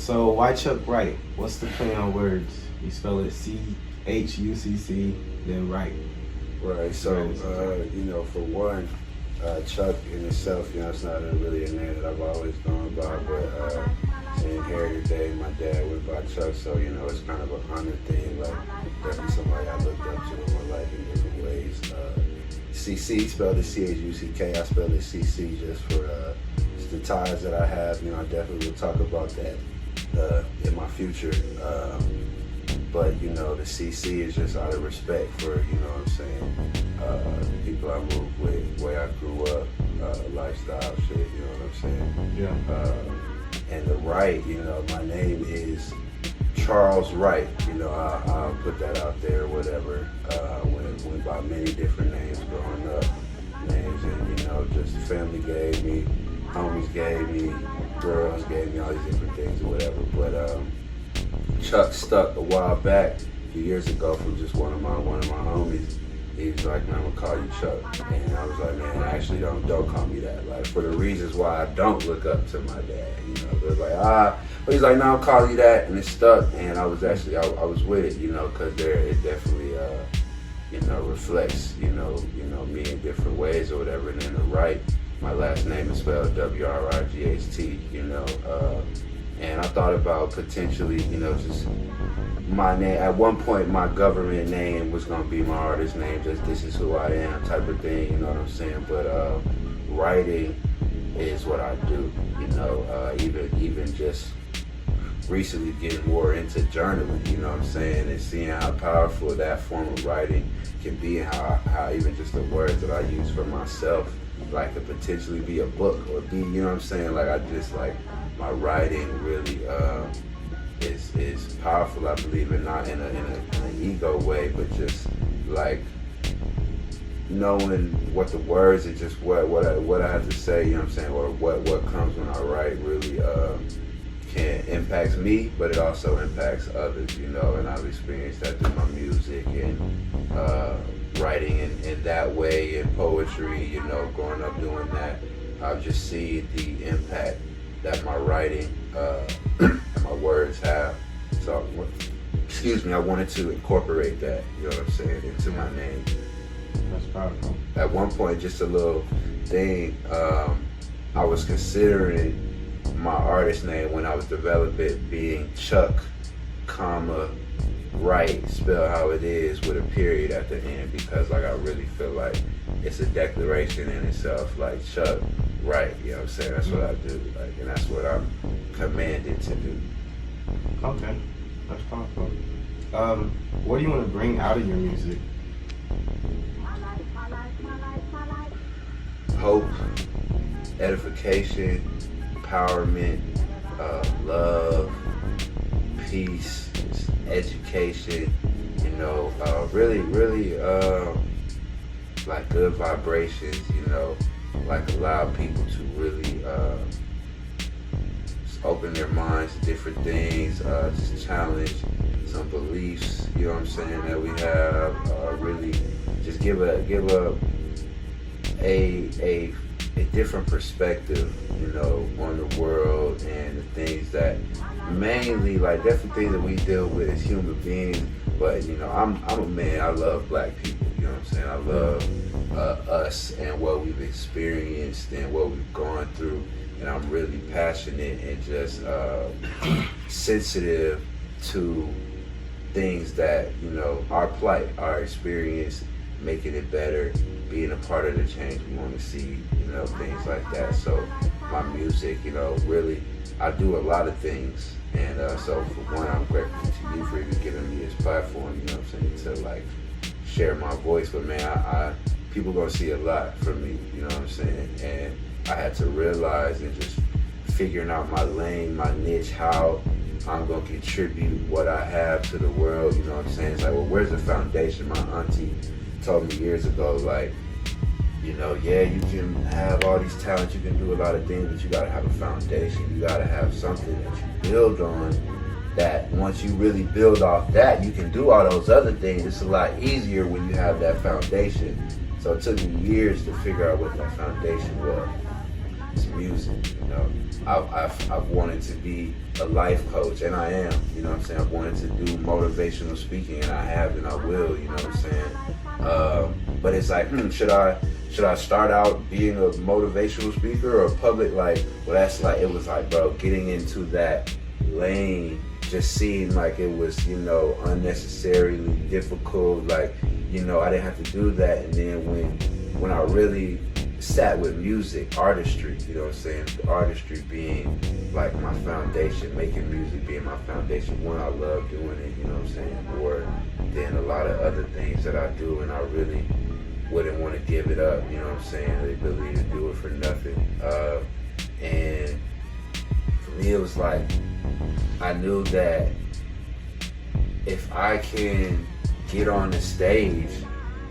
So why Chucc Write? What's the play on words? You spell it C-H-U-C-C, then Write. Right, so, you know, for one, Chuck in itself, you know, it's not really a name that I've always gone by, but it's an inherited name. My dad went by Chuck, so, you know, it's kind of an honor thing, like, definitely somebody I looked up to in my life in different ways. CC, spelled it C-H-U-C-K, I spelled it C-C just for just the ties that I have. You know, I definitely will talk about that in my future. But, you know, the CC is just out of respect for, you know what I'm saying, the people I moved with, the way I grew up, lifestyle shit, you know what I'm saying? Yeah. And the Write, you know, my name is Charles Wright. You know, I'll put that out there or whatever. Went by many different names growing up. Names that, you know, just the family gave me, homies gave me, girls gave me, all these different things or whatever. But Chuck stuck a while back, a few years ago, from just one of my homies. He was like, man, I'm gonna call you Chuck. And I was like, man, actually don't call me that. Like, for the reasons why I don't look up to my dad, you know. They're like, but he's like, no, I'll call you that, and it stuck. And I was actually, I was with it, you know, because it definitely, you know, reflects, you know, me in different ways or whatever. And then the Write, my last name is spelled W-R-I-G-H-T, you know. And I thought about potentially, you know, just my name. At one point, my government name was gonna be my artist name, just this is who I am type of thing, you know what I'm saying? But writing is what I do, you know, even just recently getting more into journaling, you know what I'm saying? And seeing how powerful that form of writing can be, and how even just the words that I use for myself, like, could potentially be a book or be, you know what I'm saying? Like, I just, like, my writing really is powerful, I believe, and not in an ego way, but just like knowing what the words and just what I have to say, you know what I'm saying, or what comes when I write really can impact me, but it also impacts others, you know. And I've experienced that through my music and writing in that way, and poetry, you know, growing up doing that. I've just seen the impact that my writing and my words have. So, excuse me, I wanted to incorporate that, you know what I'm saying, into my name. That's powerful. At one point, just a little thing, I was considering my artist name when I was developing it being Chuck, comma, Write, spell how it is with a period at the end, because like I really feel like it's a declaration in itself, like Chuck Write, you know what I'm saying? That's what I do, like, and that's what I'm commanded to do. Okay, that's powerful. What do you want to bring out of your music? Hope, edification, empowerment, love, peace, education, you know, really like good vibrations, you know, like allow people to really just open their minds to different things, just challenge some beliefs, you know what I'm saying, that we have, really just give a different perspective, you know, on the world and the things that mainly, like, different things that we deal with as human beings. But, you know, I'm a man, I love black people, you know what I'm saying? I love us and what we've experienced and what we've gone through. And I'm really passionate and just sensitive to things that, you know, our plight, our experience, making it better, being a part of the change we want to see, you know, things like that. So my music, you know, really, I do a lot of things. And so for one, I'm grateful to you for even giving me this platform, you know what I'm saying, to like share my voice. But man, people gonna see a lot from me, you know what I'm saying? And I had to realize and just figuring out my lane, my niche, how I'm gonna contribute what I have to the world, you know what I'm saying? It's like, well, where's the foundation? My auntie told me years ago, like, you know, yeah, you can have all these talents, you can do a lot of things, but you gotta have a foundation. You gotta have something that you build on, that once you really build off that, you can do all those other things. It's a lot easier when you have that foundation. So it took me years to figure out what that foundation was. It's music, you know. I've wanted to be a life coach, and I am, you know what I'm saying? I've wanted to do motivational speaking, and I have, and I will, you know what I'm saying? But it's like, should I start out being a motivational speaker or public? Like, well, that's like, it was like, bro, getting into that lane just seemed like it was, you know, unnecessarily difficult. Like, you know, I didn't have to do that. And then when I really sat with music, artistry, you know what I'm saying? Artistry being like my foundation, making music being my foundation. One, I love doing it, you know what I'm saying? More than a lot of other things that I do, and I really wouldn't want to give it up, you know what I'm saying? The ability to do it for nothing. And for me, it was like, I knew that if I can get on the stage,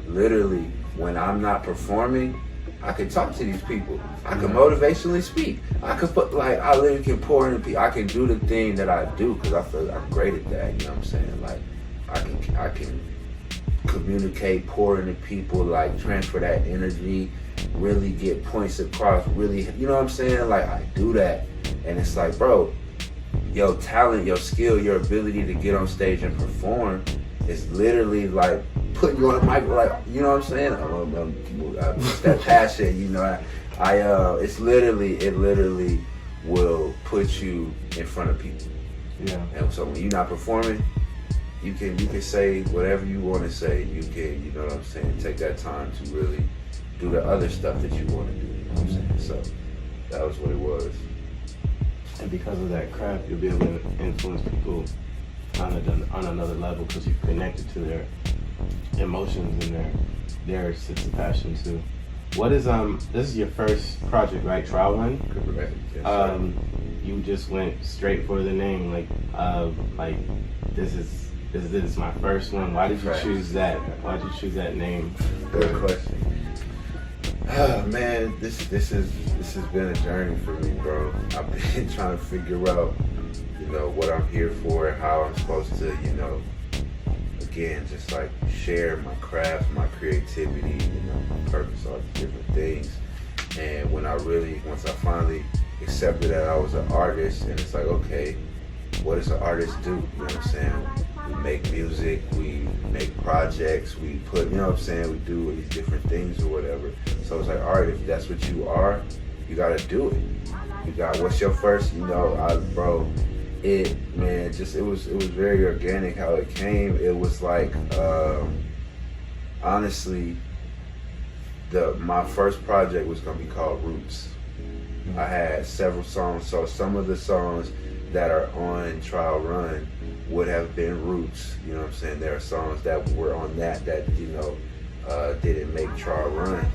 literally, when I'm not performing, I can talk to these people. I can motivationally speak. I could put, like, I literally can pour into people. I can do the thing that I do because I feel like I'm great at that, you know what I'm saying? Like, I can communicate, pour into people, like, transfer that energy, really get points across, really, you know what I'm saying? Like, I do that. And it's like, bro, your talent, your skill, your ability to get on stage and perform is literally like putting you on a mic, like, you know what I'm saying? It's that passion, you know. It literally will put you in front of people. Yeah. And so when you're not performing, you can say whatever you want to say. You can, you know what I'm saying? Take that time to really do the other stuff that you want to do. You know what I'm saying? So that was what it was. And because of that craft, you'll be able to influence people on another level because you've connected to their emotions and their sense of passion too. What is this is your first project, right? Trial Run? Correct. Yes, you just went straight for the name, like this is my first one. Why did you choose that? Why did you choose that name? Good question. Man, this has been a journey for me, bro. I've been trying to figure out, you know, what I'm here for and how I'm supposed to, you know, again, just like share my craft, my creativity, you know, my purpose, all these different things. And once I finally accepted that I was an artist, and it's like, okay, what does an artist do? You know what I'm saying? We make music, we make projects, we put, you know what I'm saying? We do these different things or whatever. So it's like, all right, if that's what you are, you gotta do it. You got, what's your first, you know, it was very organic how it came. It was like, honestly, my first project was gonna be called Roots. I had several songs, so some of the songs that are on Trial Run would have been Roots, you know what I'm saying? There are songs that were on that, you know, didn't make Trial Run.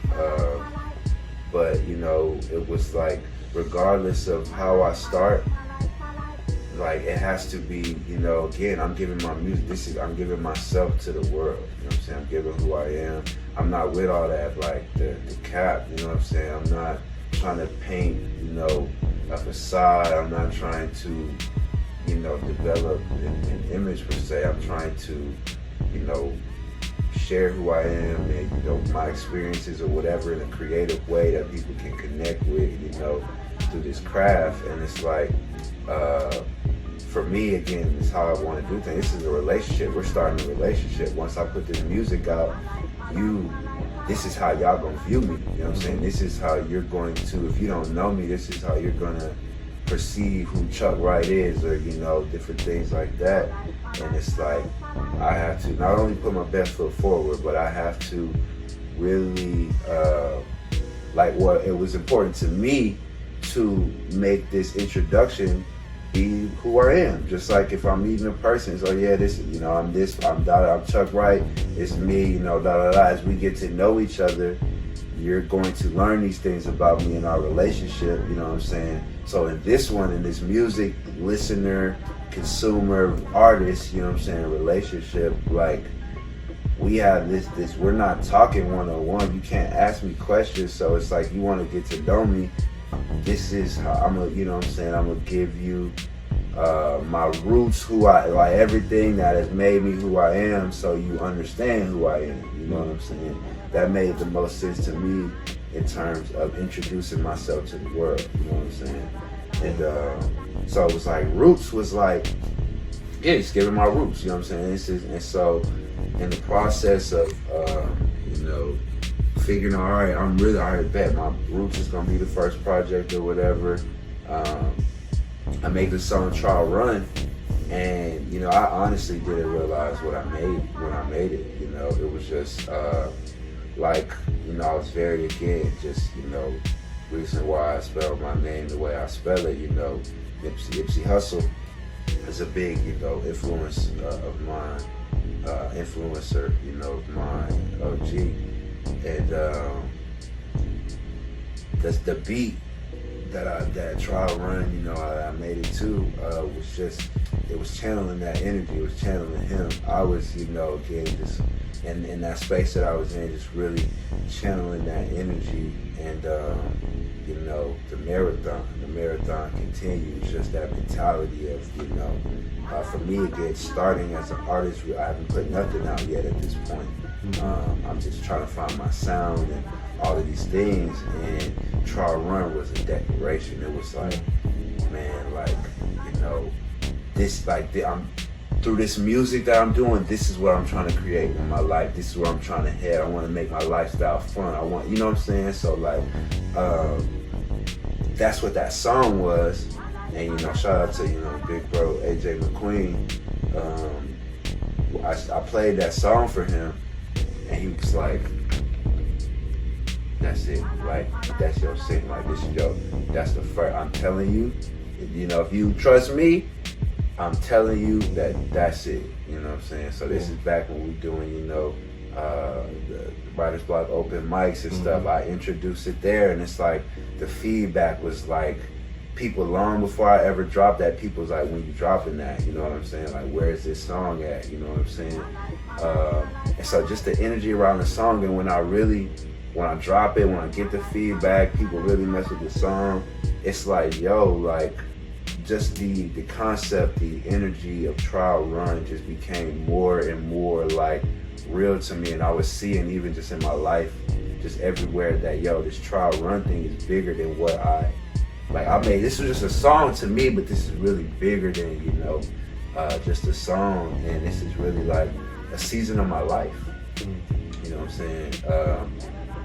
But, you know, it was like, regardless of how I start, like, it has to be, you know, again, I'm giving my music, I'm giving myself to the world, you know what I'm saying? I'm giving who I am. I'm not with all that, like, the cap, you know what I'm saying? I'm not trying to paint, you know, a facade. I'm not trying to, you know, develop an image per se. I'm trying to, you know, share who I am and, you know, my experiences or whatever in a creative way that people can connect with, you know, through this craft. And it's like, for me, again, it's how I want to do things. This is a relationship. We're starting a relationship. Once I put this music out, this is how y'all gonna view me, you know what I'm saying? This is how you're going to, if you don't know me, this is how you're gonna perceive who Chucc Write is, or, you know, different things like that. And it's like, I have to not only put my best foot forward, but I have to really, it was important to me to make this introduction be who I am. Just like if I'm meeting a person, so yeah, this, you know, I'm Chucc Write, it's me, you know, As we get to know each other, you're going to learn these things about me in our relationship, you know what I'm saying? So in this one, in this music, listener, consumer, artist, you know what I'm saying, relationship, like, we have this, we're not talking one-on-one, you can't ask me questions, so it's like, you want to get to know me, this is how I'm gonna, you know what I'm saying, I'm gonna give you my roots, like everything that has made me who I am, so you understand who I am, you know what I'm saying? That made the most sense to me in terms of introducing myself to the world, you know what I'm saying? And so it was like, roots was like, yeah, just giving my roots, you know what I'm saying? And so in the process of, you know, figuring out, all right, I'm really, all right, bet my roots is gonna be the first project or whatever. I made the song Trial Run, and you know, I honestly didn't realize what I made when I made it. You know, it was just like, you know, I was very, again, just, you know, reason why I spell my name the way I spell it. You know, Nipsey Hussle is a big, you know, influence of mine, influencer, you know, of mine, OG, and that's the beat that Trial Run, you know, I made it to, was just, it was channeling that energy, it was channeling him. I was, you know, again, just in that space that I was in, just really channeling that energy. And you know, the marathon continues, just that mentality of, you know, for me again, starting as an artist, I haven't put nothing out yet at this point. I'm just trying to find my sound and all of these things, and Trial Run was a declaration. It was like, man, like, you know, this, like, I'm through this music that I'm doing, this is what I'm trying to create in my life. This is where I'm trying to head. I want to make my lifestyle fun. I want, you know what I'm saying? So like, that's what that song was. And, you know, shout out to, you know, big bro AJ McQueen. I played that song for him, and he was like, that's it, like, that's your thing, like, this is your, that's the first, I'm telling you, you know, if you trust me, I'm telling you that that's it, you know what I'm saying? So this is back when we doing, you know, the Writer's Block open mics and stuff. I introduced it there, and it's like, the feedback was like, people long before I ever dropped that, people was like, when you dropping that, you know what I'm saying? Like, where is this song at, you know what I'm saying? And so just the energy around the song, and when I drop it, when I get the feedback, people really mess with the song, it's like, yo, like, just the concept, the energy of Trial Run just became more and more like real to me. And I was seeing, even just in my life, just everywhere, that, yo, this Trial Run thing is bigger than what I made. This was just a song to me, but this is really bigger than, you know, just a song. And this is really like a season of my life. You know what I'm saying?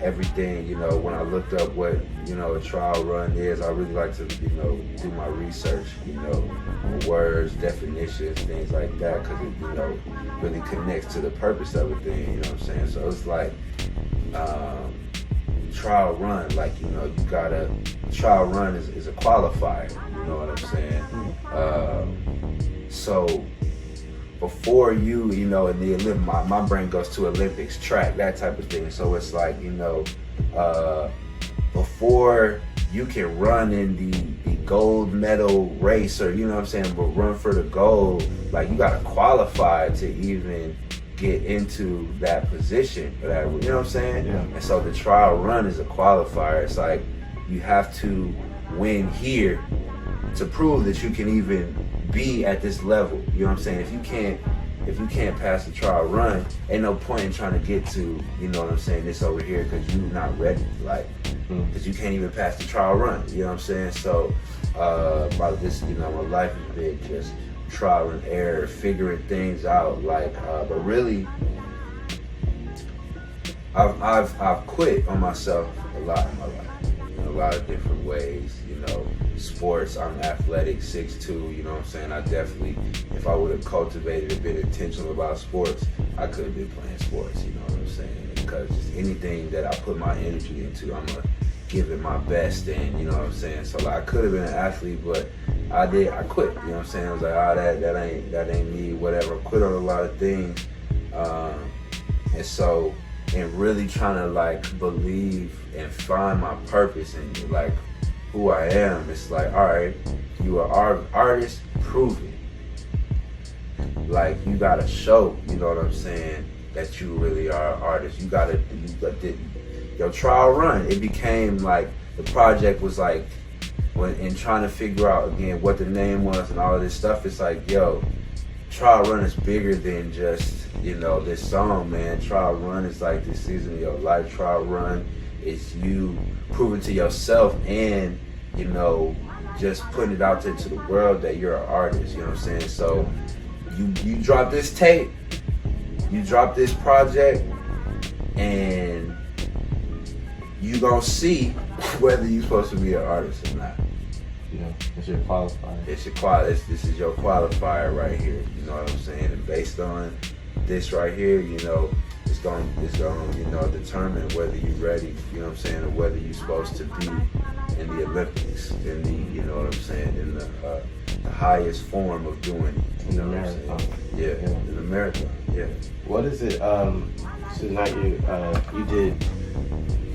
Everything, you know, when I looked up what, you know, a Trial Run is, I really like to, you know, do my research, you know, words, definitions, things like that, because it, you know, really connects to the purpose of a thing, you know what I'm saying? So it's like, Trial Run, like, you know, you gotta, Trial Run is a qualifier, you know what I'm saying? So before you know, in the Olympics, my brain goes to Olympics, track, that type of thing. So it's like, you know, before you can run in the gold medal race, or, you know what I'm saying, but run for the gold, like, you gotta qualify to even get into that position, or that, you know what I'm saying? Yeah. And so the Trial Run is a qualifier. It's like, you have to win here to prove that you can even be at this level. You know what I'm saying? If you can't pass the Trial Run, ain't no point in trying to get to, you know what I'm saying, this over here, because you're not ready, like, because you can't even pass the Trial Run, you know what I'm saying? So about this, you know, my life has been just trial and error, figuring things out, like, but really, I've quit on myself a lot in my life, in a lot of different ways, you know. Sports, I'm athletic, 6'2", you know what I'm saying? I definitely, if I would have cultivated a bit intentional about sports, I could have been playing sports, you know what I'm saying? Because just anything that I put my energy into, I'm gonna give it my best, and, you know what I'm saying? So like, I could have been an athlete, but I quit, you know what I'm saying? I was like, that ain't me, whatever. I quit on a lot of things. And so, and really trying to like believe and find my purpose and like who I am, it's like, all right, you are an artist, prove it. Like, you gotta show, you know what I'm saying, that you really are an artist. You gotta, your Trial Run, it became like, the project was like, when in trying to figure out again what the name was and all of this stuff, it's like, yo, Trial Run is bigger than just, you know, this song, man. Trial Run is like this season of your life. Trial Run it's you proving to yourself and, you know, just putting it out there to the world that you're an artist, you know what I'm saying? So you drop this tape, you drop this project, and you gonna see whether you're supposed to be an artist or not. Yeah, it's your qualifier. This is your qualifier right here. You know what I'm saying? And based on this right here, you know, it's going you know, determine whether you're ready. You know what I'm saying, or whether you're supposed to be in the Olympics, in the, you know what I'm saying, in the highest form of doing it. In the marathon. Yeah, in the marathon. Yeah. What is it? So now you did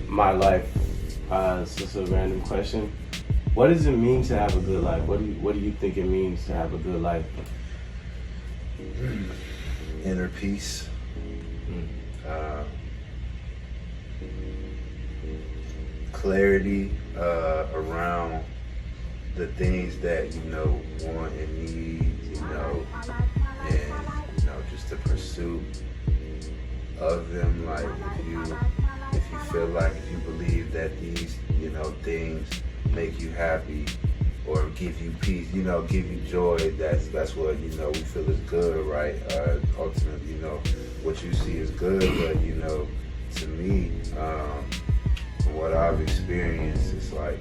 My Life. It's just a random question. What does it mean to have a good life? What do you think it means to have a good life? Inner peace. Clarity around the things that you know want and need, you know, and you know, just the pursuit of them. Like if you feel like, if you believe that these, you know, things make you happy or give you peace, you know, give you joy, that's what, you know, we feel is good, right? Ultimately, you know, what you see is good, but you know, to me, from what I've experienced, it's like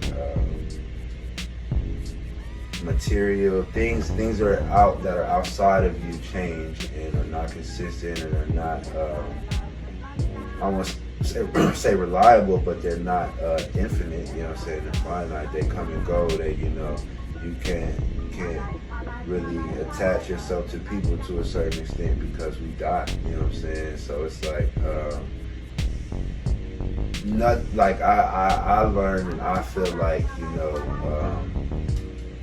material things that are outside of you change and are not consistent and are not I won't say reliable, but they're not infinite, you know what I'm saying? They're finite, they come and go, they, you know, you can't really attach yourself to people to a certain extent because we die, you know what I'm saying? So it's like not like I learned, and I feel like, you know,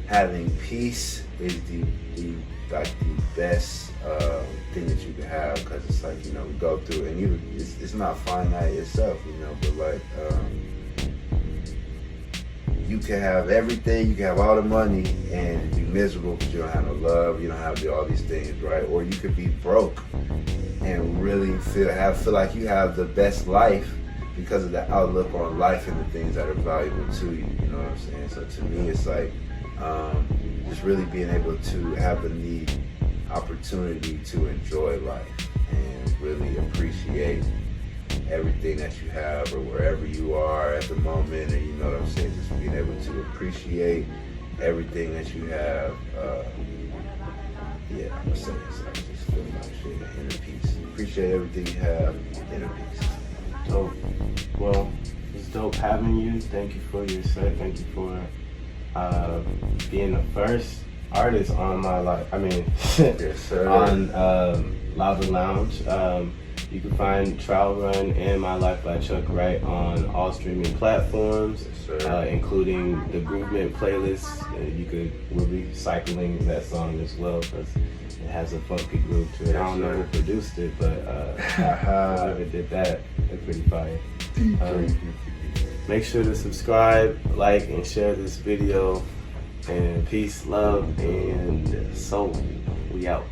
having peace is the best thing that you can have, because it's like, you know, we go through, and even it's not finite itself, you know, but like you can have everything, you can have all the money and be miserable because you don't have no love, you don't have all these things, right? Or you could be broke and really feel like you have the best life because of the outlook on life and the things that are valuable to you, you know what I'm saying? So to me, it's like just really being able to have the opportunity to enjoy life and really appreciate everything that you have or wherever you are at the moment, and you know what I'm saying, just being able to appreciate everything that you have. Yeah, I'm saying it's like just feeling like shit, inner peace. Appreciate everything you have, inner peace. Dope. Well, it's dope having you. Thank you for your set. Thank you for being the first artist on My Life. I mean, yes, sir. On Lava Lounge. You can find Trial Run and My Life by Chucc Write on all streaming platforms, yes, including the Grüv playlist. We'll be cycling that song as well because it has a funky groove to it. Yes, I don't know who produced it, but whoever did that, they're pretty fire. Make sure to subscribe, like, and share this video. And peace, love, and soul. We out.